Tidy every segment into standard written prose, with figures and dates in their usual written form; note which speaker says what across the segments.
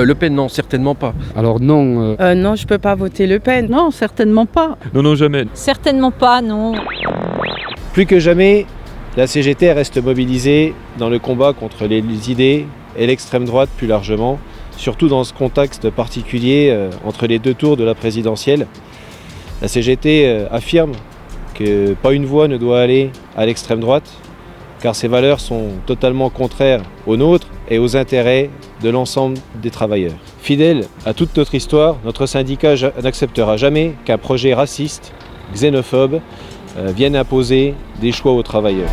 Speaker 1: Le Pen, non, certainement pas.
Speaker 2: Alors non.
Speaker 3: Non, je peux pas voter Le Pen.
Speaker 4: Non, certainement pas.
Speaker 5: Non, jamais.
Speaker 6: Certainement pas, non.
Speaker 7: Plus que jamais, la CGT reste mobilisée dans le combat contre les idées et l'extrême droite plus largement, surtout dans ce contexte particulier entre les deux tours de la présidentielle. La CGT affirme que pas une voix ne doit aller à l'extrême droite, car ses valeurs sont totalement contraires aux nôtres et aux intérêts de l'ensemble des travailleurs. Fidèle à toute notre histoire, notre syndicat n'acceptera jamais qu'un projet raciste, xénophobe, vienne imposer des choix aux travailleurs.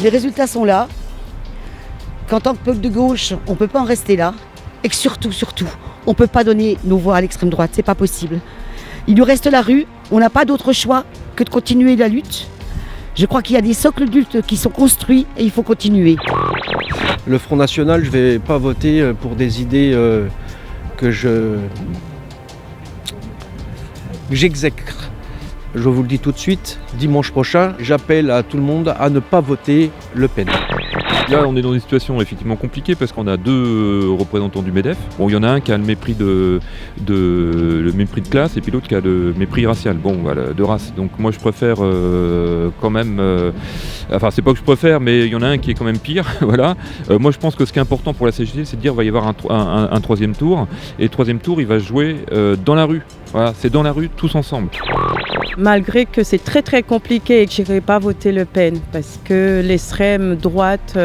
Speaker 8: Les résultats sont là, qu'en tant que peuple de gauche, on ne peut pas en rester là, et que surtout, on ne peut pas donner nos voix à l'extrême droite, c'est pas possible. Il nous reste la rue, on n'a pas d'autre choix que de continuer la lutte. Je crois qu'il y a des socles de lutte qui sont construits et il faut continuer.
Speaker 1: Le Front National, je ne vais pas voter pour des idées que j'exècre. Je vous le dis tout de suite, dimanche prochain, j'appelle à tout le monde à ne pas voter Le Pen.
Speaker 5: Là, on est dans une situation effectivement compliquée parce qu'on a deux représentants du MEDEF. Bon, il y en a un qui a le mépris de classe et puis l'autre qui a le mépris racial. Bon, voilà, de race. Donc moi, je préfère quand même... Enfin, c'est pas que je préfère, mais il y en a un qui est quand même pire. Voilà. Moi, je pense que ce qui est important pour la CGT, c'est de dire qu'il va y avoir un troisième tour. Et le troisième tour, il va se jouer dans la rue. Voilà, c'est dans la rue, tous ensemble.
Speaker 3: Malgré que c'est très très compliqué et que je n'irai pas voter Le Pen parce que l'extrême droite,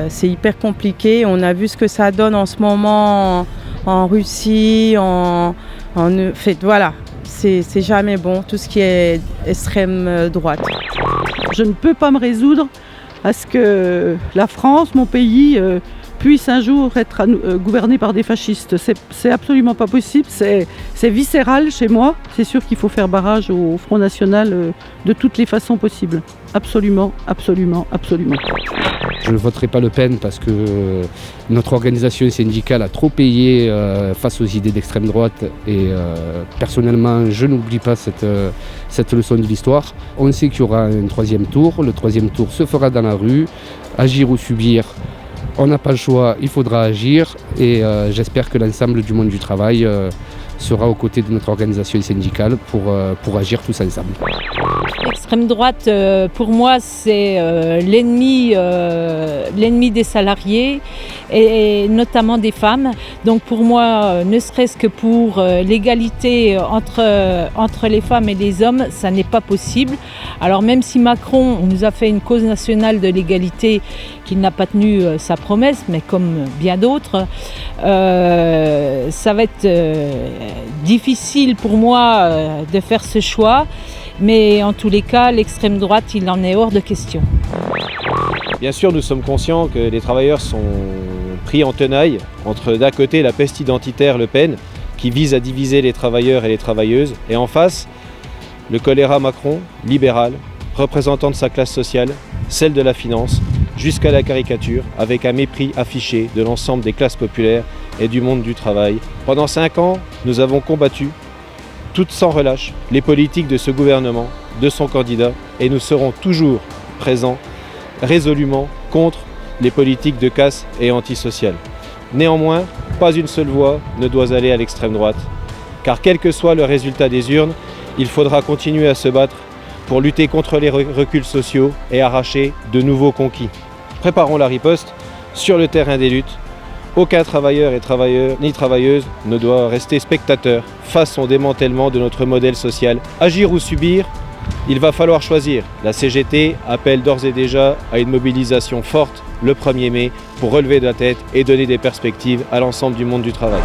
Speaker 3: c'est hyper compliqué. On a vu ce que ça donne en ce moment en Russie, voilà, c'est jamais bon, tout ce qui est extrême droite.
Speaker 4: Je ne peux pas me résoudre à ce que la France, mon pays, puisse un jour être gouverné par des fascistes. C'est absolument pas possible, c'est viscéral chez moi. C'est sûr qu'il faut faire barrage au Front National de toutes les façons possibles. Absolument, absolument, absolument.
Speaker 2: Je ne voterai pas Le Pen parce que notre organisation syndicale a trop payé face aux idées d'extrême droite et personnellement, je n'oublie pas cette leçon de l'histoire. On sait qu'il y aura un troisième tour. Le troisième tour se fera dans la rue. Agir ou subir, on n'a pas le choix, il faudra agir et j'espère que l'ensemble du monde du travail sera aux côtés de notre organisation syndicale pour agir tous ensemble.
Speaker 6: L'extrême droite, pour moi, c'est l'ennemi des salariés et notamment des femmes. Donc pour moi, ne serait-ce que pour l'égalité entre les femmes et les hommes, ça n'est pas possible. Alors même si Macron nous a fait une cause nationale de l'égalité, qu'il n'a pas tenu sa promesse, mais comme bien d'autres, ça va être difficile pour moi de faire ce choix. Mais en tous les cas, l'extrême droite, il en est hors de question.
Speaker 7: Bien sûr, nous sommes conscients que les travailleurs sont pris en tenaille entre d'un côté la peste identitaire Le Pen, qui vise à diviser les travailleurs et les travailleuses, et en face, le choléra Macron, libéral, représentant de sa classe sociale, celle de la finance, jusqu'à la caricature, avec un mépris affiché de l'ensemble des classes populaires et du monde du travail. Pendant 5 ans, nous avons combattu, toutes sans relâche, les politiques de ce gouvernement, de son candidat, et nous serons toujours présents, résolument, contre les politiques de casse et antisociales. Néanmoins, pas une seule voix ne doit aller à l'extrême droite, car quel que soit le résultat des urnes, il faudra continuer à se battre pour lutter contre les reculs sociaux et arracher de nouveaux conquis. Préparons la riposte sur le terrain des luttes. Aucun travailleur ni travailleuse ne doit rester spectateur face au démantèlement de notre modèle social. Agir ou subir, il va falloir choisir. La CGT appelle d'ores et déjà à une mobilisation forte le 1er mai pour relever la tête et donner des perspectives à l'ensemble du monde du travail.